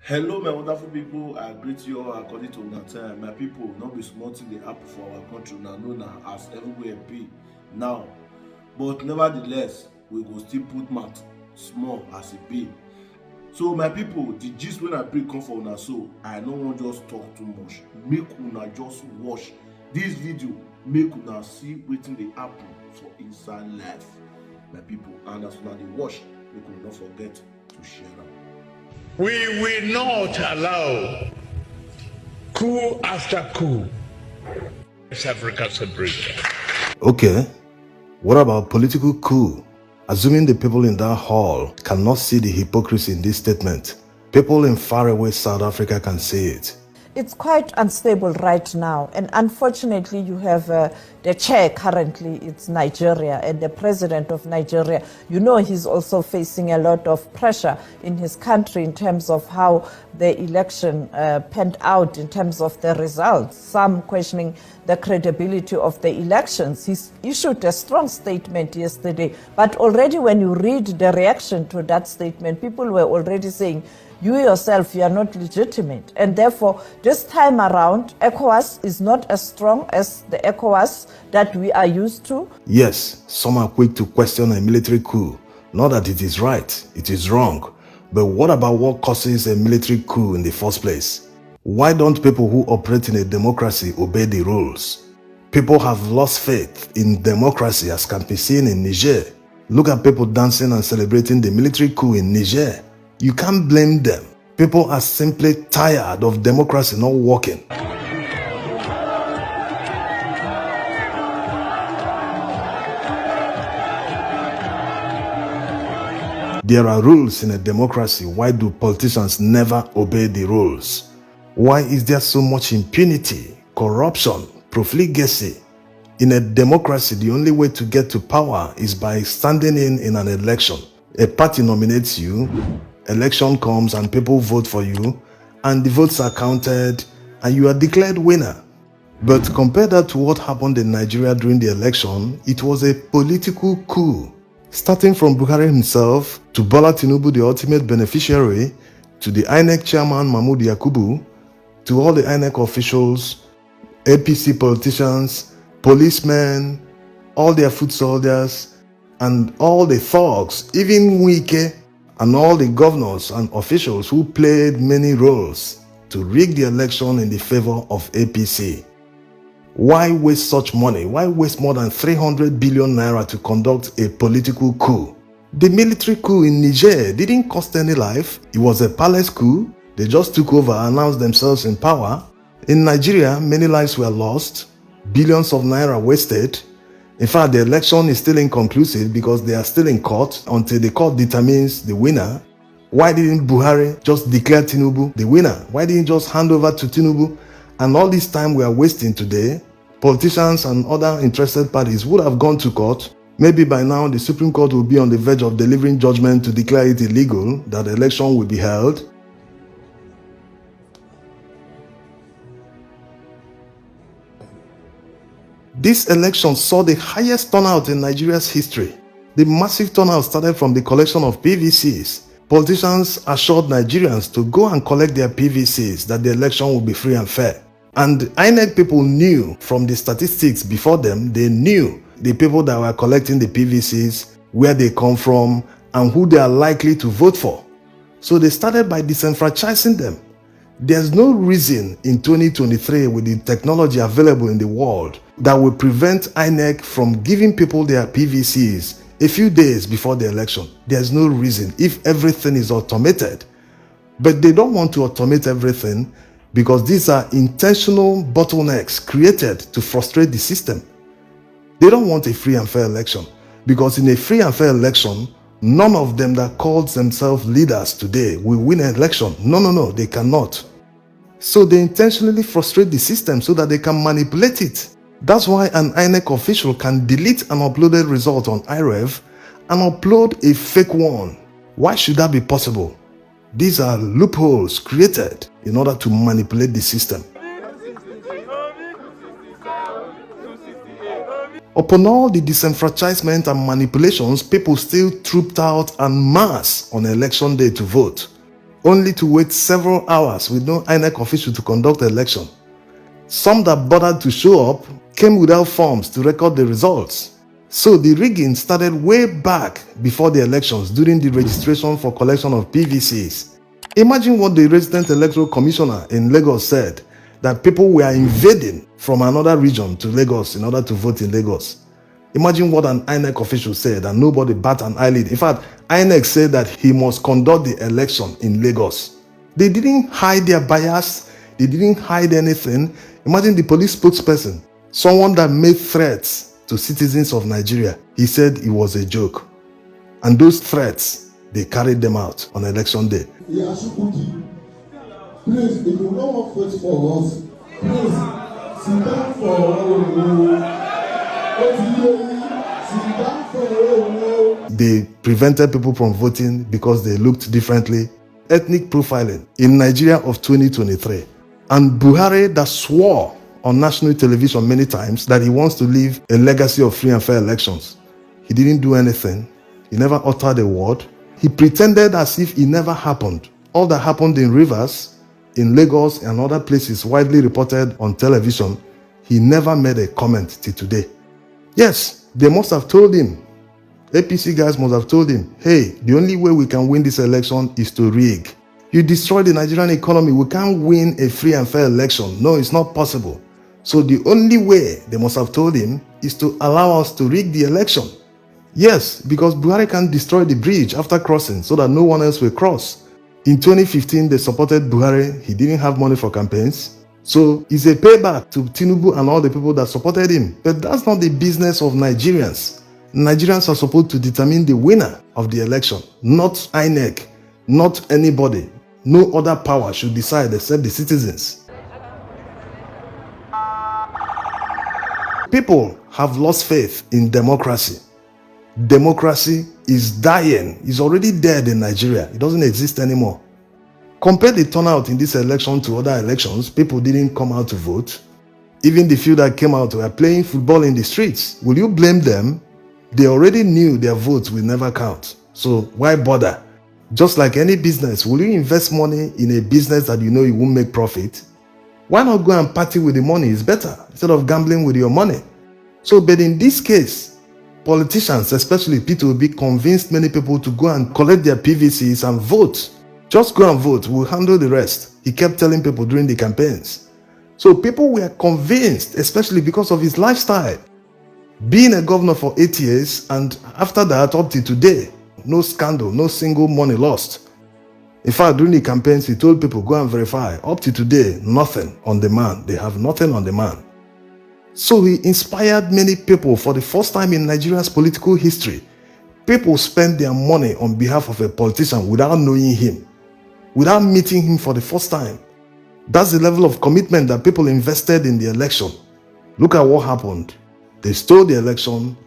Hello, my wonderful people. I greet you all according to that time. My people, not be small thing dey happen for our country now, known as everywhere be now. But nevertheless, we go still put mouth small as e be. So my people, the gist wey I bring come for una so, I no wan just talk too much. Make una just watch this video, make una see wetin dey happen for inside life, my people. And as una dey watch, make una no forget to share am. We will not allow coup after coup. West Africa separation. Okay, what about political coup? Assuming the people in that hall cannot see the hypocrisy in this statement, people in faraway South Africa can see it. It's quite unstable right now, and unfortunately you have the chair currently, it's Nigeria, and the president of Nigeria, he's also facing a lot of pressure in his country in terms of how the election panned out, in terms of the results, some questioning the credibility of the elections. He issued a strong statement yesterday, but already when you read the reaction to that statement, people were already saying, you yourself, you are not legitimate. And therefore, this time around, Ecowas is not as strong as the Ecowas that we are used to. Yes, some are quick to question a military coup. Not that it is right, it is wrong. But what about what causes a military coup in the first place? Why don't people who operate in a democracy obey the rules? People have lost faith in democracy, as can be seen in Niger. Look at people dancing and celebrating the military coup in Niger. You can't blame them. People are simply tired of democracy not working. There are rules in a democracy. Why do politicians never obey the rules? Why is there so much impunity, corruption, profligacy? In a democracy, the only way to get to power is by standing in an election. A party nominates you, election comes and people vote for you, and the votes are counted and you are declared winner. But compare that to what happened in Nigeria during the election. It was a political coup. Starting from Buhari himself, to Bola Tinubu, the ultimate beneficiary, to the INEC chairman Mahmoud Yakubu, to all the INEC officials, APC politicians, policemen, all their foot soldiers, and all the thugs, even Wike, and all the governors and officials who played many roles to rig the election in the favor of APC. Why waste such money? Why waste more than 300 billion naira to conduct a political coup? The military coup in Niger didn't cost any life. It was a palace coup. They just took over, announced themselves in power. In Nigeria, many lives were lost, billions of naira wasted. In fact, the election is still inconclusive because they are still in court until the court determines the winner. Why didn't Buhari just declare Tinubu the winner? Why didn't he just hand over to Tinubu? And all this time we are wasting today, politicians and other interested parties would have gone to court. Maybe by now the Supreme Court will be on the verge of delivering judgment to declare it illegal, that the election will be held. This election saw the highest turnout in Nigeria's history. The massive turnout started from the collection of PVCs. Politicians assured Nigerians to go and collect their PVCs, that the election would be free and fair. And INEC people knew from the statistics before them, they knew the people that were collecting the PVCs, where they come from, and who they are likely to vote for. So they started by disenfranchising them. There's no reason in 2023, with the technology available in the world, that will prevent INEC from giving people their PVCs a few days before the election. There's no reason if everything is automated. But they don't want to automate everything because these are intentional bottlenecks created to frustrate the system. They don't want a free and fair election because in a free and fair election, none of them that calls themselves leaders today will win an election. No, they cannot. So they intentionally frustrate the system so that they can manipulate it. That's why an INEC official can delete an uploaded result on iRev and upload a fake one. Why should that be possible? These are loopholes created in order to manipulate the system. Upon all the disenfranchisement and manipulations, people still trooped out en masse on election day to vote. only to wait several hours with no INEC official to conduct the election. Some that bothered to show up came without forms to record the results. So the rigging started way back before the elections during the registration for collection of PVCs. Imagine what the resident electoral commissioner in Lagos said, that people were invading from another region to Lagos in order to vote in Lagos. Imagine what an INEC official said, and nobody bat an eyelid. In fact, INEC said that he must conduct the election in Lagos. They didn't hide their bias. They didn't hide anything. Imagine the police spokesperson, someone that made threats to citizens of Nigeria. He said it was a joke. And those threats, they carried them out on election day. Please, if you don't want to vote for us, please sit down for They prevented people from voting because they looked differently. Ethnic profiling in Nigeria of 2023. And Buhari that swore on national television many times that he wants to leave a legacy of free and fair elections. He didn't do anything. He never uttered a word. He pretended as if it never happened. All that happened in Rivers, in Lagos, and other places widely reported on television, he never made a comment till today. Yes, they must have told him. APC guys must have told him, hey, the only way we can win this election is to rig. You destroy the Nigerian economy. We can't win a free and fair election. No, it's not possible. So the only way, they must have told him, is to allow us to rig the election. Yes, because Buhari can destroy the bridge after crossing so that no one else will cross. In 2015, they supported Buhari. He didn't have money for campaigns. So it's a payback to Tinubu and all the people that supported him. But that's not the business of Nigerians. Nigerians are supposed to determine the winner of the election, not INEC, not anybody. No other power should decide except the citizens. People have lost faith in democracy. Democracy is dying. It's already dead in Nigeria. It doesn't exist anymore. Compare the turnout in this election to other elections. People didn't come out to vote. Even the few that came out were playing football in the streets. Will you blame them? They already knew their votes will never count. So why bother? Just like any business, will you invest money in a business that you know you won't make profit? Why not go and party with the money? It's better instead of gambling with your money. So, but in this case, politicians, especially P2B, convinced many people to go and collect their PVCs and vote. Just go and vote. We'll handle the rest. He kept telling people during the campaigns. So people were convinced, especially because of his lifestyle. Being a governor for 8 years, and after that, up to today, no scandal, no single money lost. In fact, during the campaigns, he told people, go and verify. Up to today, nothing on the man. They have nothing on the man. So he inspired many people for the first time in Nigeria's political history. People spend their money on behalf of a politician without knowing him, without meeting him for the first time. That's the level of commitment that people invested in the election. Look at what happened. They stole the election,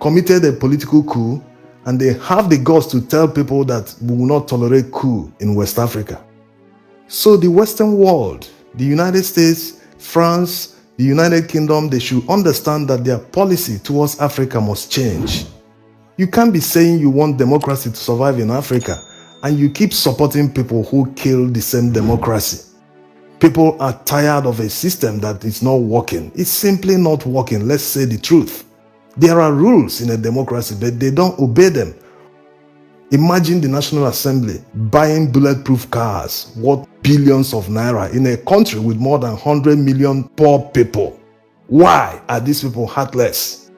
committed a political coup, and they have the guts to tell people that we will not tolerate coup in West Africa. So the Western world, the United States, France, the United Kingdom, they should understand that their policy towards Africa must change. You can't be saying you want democracy to survive in Africa and you keep supporting people who kill the same democracy. People are tired of a system that is not working. It's simply not working. Let's say the truth. There are rules in a democracy, but they don't obey them. Imagine the National Assembly buying bulletproof cars worth billions of naira in a country with more than 100 million poor people. Why are these people heartless?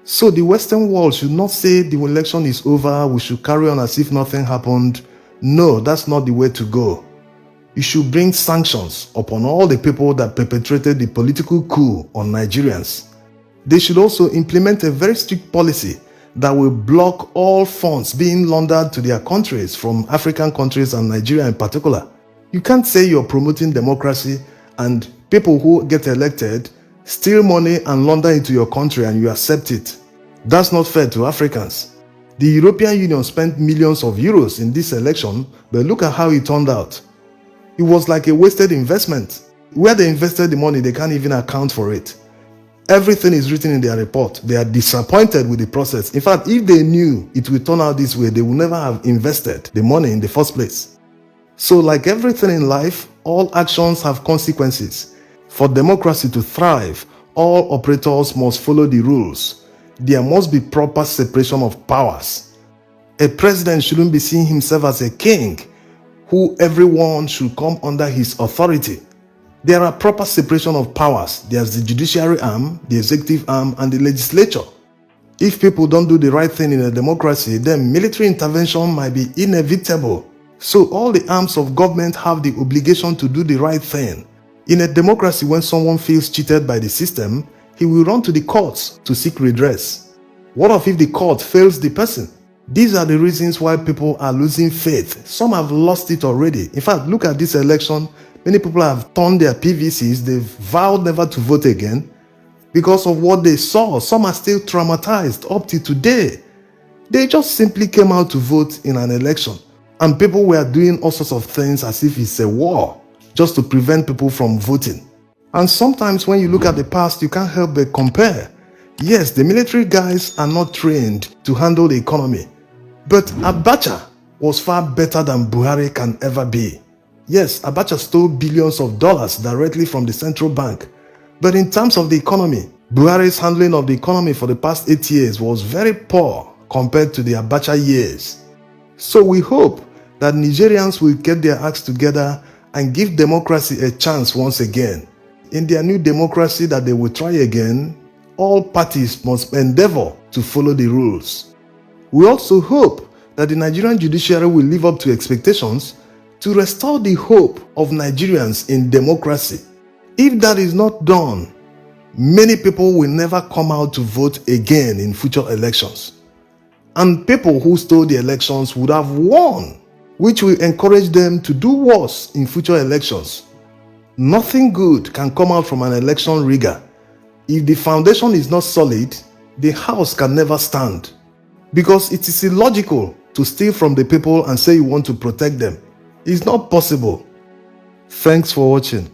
So the Western world should not say the election is over, we should carry on as if nothing happened. No, that's not the way to go. You should bring sanctions upon all the people that perpetrated the political coup on Nigerians. They should also implement a very strict policy that will block all funds being laundered to their countries from African countries and Nigeria in particular. You can't say you're promoting democracy and people who get elected steal money and launder into your country and you accept it. That's not fair to Africans. The European Union spent millions of euros in this election, but look at how it turned out. It was like a wasted investment. Where they invested the money, they can't even account for it. Everything is written in their report. They are disappointed with the process. In fact, if they knew it would turn out this way, they would never have invested the money in the first place. So like everything in life, all actions have consequences. For democracy to thrive, all operators must follow the rules. There must be proper separation of powers. A president shouldn't be seeing himself as a king, who everyone should come under his authority. There are proper separation of powers. There's the judiciary arm, the executive arm, and the legislature. If people don't do the right thing in a democracy, then military intervention might be inevitable. So all the arms of government have the obligation to do the right thing. In a democracy, when someone feels cheated by the system, he will run to the courts to seek redress. What if the court fails the person? These are the reasons why people are losing faith. Some have lost it already. In fact, look at this election. Many people have turned their PVCs. They've vowed never to vote again because of what they saw. Some are still traumatized up to today. They just simply came out to vote in an election, and people were doing all sorts of things as if it's a war, just to prevent people from voting. And sometimes when you look at the past, you can't help but compare. Yes, the military guys are not trained to handle the economy, but Abacha was far better than Buhari can ever be. Yes, Abacha stole billions of dollars directly from the central bank. But in terms of the economy, Buhari's handling of the economy for the past 8 years was very poor compared to the Abacha years. So we hope that Nigerians will get their acts together and give democracy a chance once again. In their new democracy that they will try again, all parties must endeavor to follow the rules. We also hope that the Nigerian judiciary will live up to expectations to restore the hope of Nigerians in democracy. If that is not done, many people will never come out to vote again in future elections. And people who stole the elections would have won, which will encourage them to do worse in future elections. Nothing good can come out from an election rigger. If the foundation is not solid, the house can never stand. Because it is illogical to steal from the people and say you want to protect them. It's not possible. Thanks for watching.